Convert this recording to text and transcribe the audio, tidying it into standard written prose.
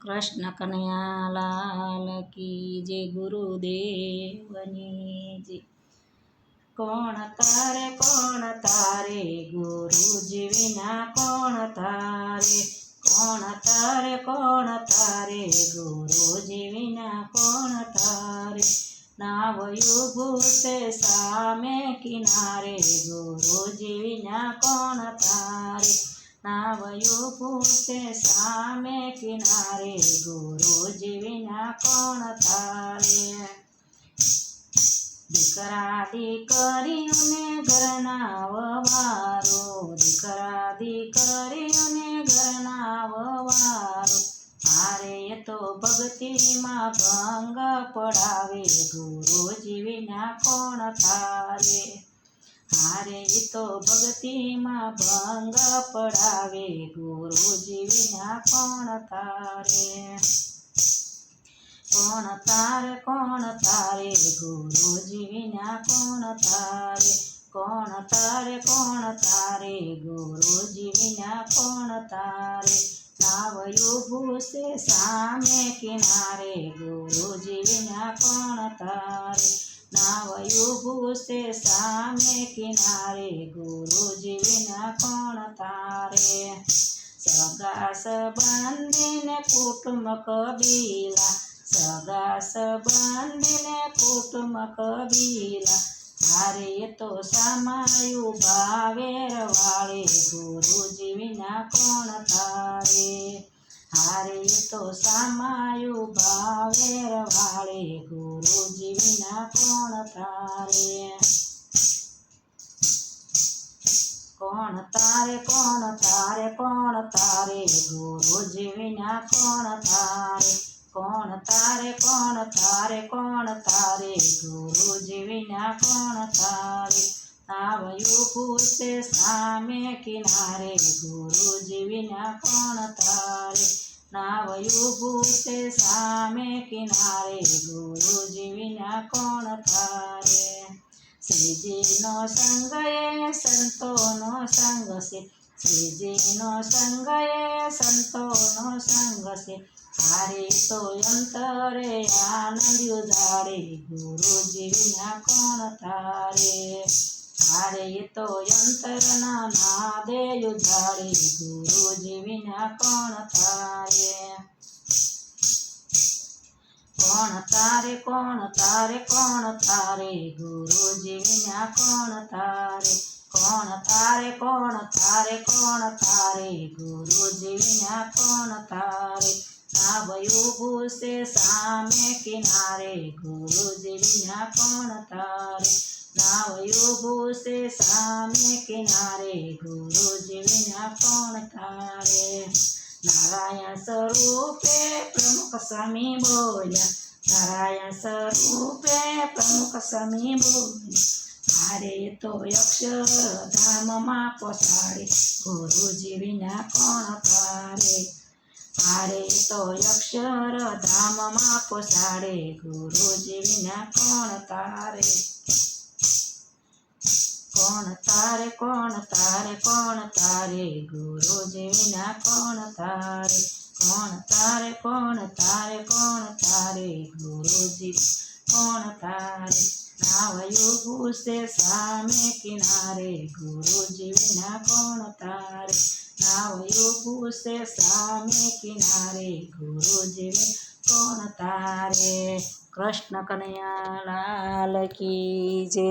કૃષ્ણ કનૈયા લાલ કી જય ગુરુદેવની જય। કોણ તારે ગુરુજી વિના કોણ તારે, કોણ તારે ગુરુજી વિના કોણ તારે। નાવયું ભૂસે સામે કિનારે ગુરુજી વિના કોણ તારે, નાવયું ભૂસે સામે કિનારે ગુરુજી વિના કોણ તારે। દીકરા દીકરીઓને ઘરના વવારો, દીકરા દીકરીઓને ઘરના વવારો, મારે તો ભક્તિમાં ભંગ પડાવે ગુરુજી વિના કોણ તારે, મારે તો ભક્તિમાં ભંગ પડાવે ગુરુજી વિના કોણ તારે। કોણ તારે ગુરુજી વિના કોણ તારે, કોણ તારે ગુરુજી વિના કોણ તારે। નાવયું ભૂસે સામે કિનારે ગુરુજી વિના કોણ તારે, નાવયું ભૂસે સામે કિનારે ગુરુજી વિના કોણ તારે। સગા સંબંધીને કુટુંબ કબીલા, સગા સંબંધીને કુટુંબ કબીલા, મારે તો સામાયું ભાવેર વાળે ગુરુજી વિના કોણ તારે, હારે તો સામાયું ભાવેર વાળે ગુરુજી વિના કોણ તારે। કોણ તારે ગુરુજી વિના કોણ તારે, કોણ તારે ગુરુજી વિના કોણ તારે। નાવયું ભૂસે સામે કિનારે ગુરુજી વિના કોણ તારે, નાવયું ભૂસે સામે કિનારે ગુરુજી વિના કોણ તારે। શ્રીજીનો સંગ એ સંતોનો સંગ છે, શ્રીજીનો સંગ એ સંતોનો સંગ છે, હારે તો અંતરે આનંદ ઉજાડે ગુરુજી વિના કોણ તારે, હારે તો અંતરના નાદે ઉજાડે ગુરુજી વિના કોણ તારે। કોણ તારે ગુરુજી વિના કોણ તારે, કોણ તારે ગુરુજી વિના કોણ તારે। નાવયું ભૂસે સામે કિનારે ગુરુજી વિના કોણ તારે, નાવયું ભૂસે સામે કિનારે ગુરુજી વિના કોણ તારે। નારાયણ સ્વરૂપે પ્રમુખ સ્વામી બોલ્યા, નારાયણ સ્વરૂપે પ્રમુખ સ્વામી બોલ્યા, મારે તો અક્ષરધામમાં પહોંચાડે ગુરુજી વિના કોણ તારે, મારે તો અક્ષરધામમાં પહોંચાડે ગુરુજી વિના કોણ તારે। કોણ તારે ગુરુજી વિના કોણ તારે, કોણ તારે ગુરુજી કોણ તારે। નાવયું ભૂસે સામે કિનારે ગુરુજી વિના કોણ તારે, નાવયું ભૂસે સામે કિનારે ગુરુજી વિના કોણ તારે। કૃષ્ણ કનૈયા લાલ કી જય।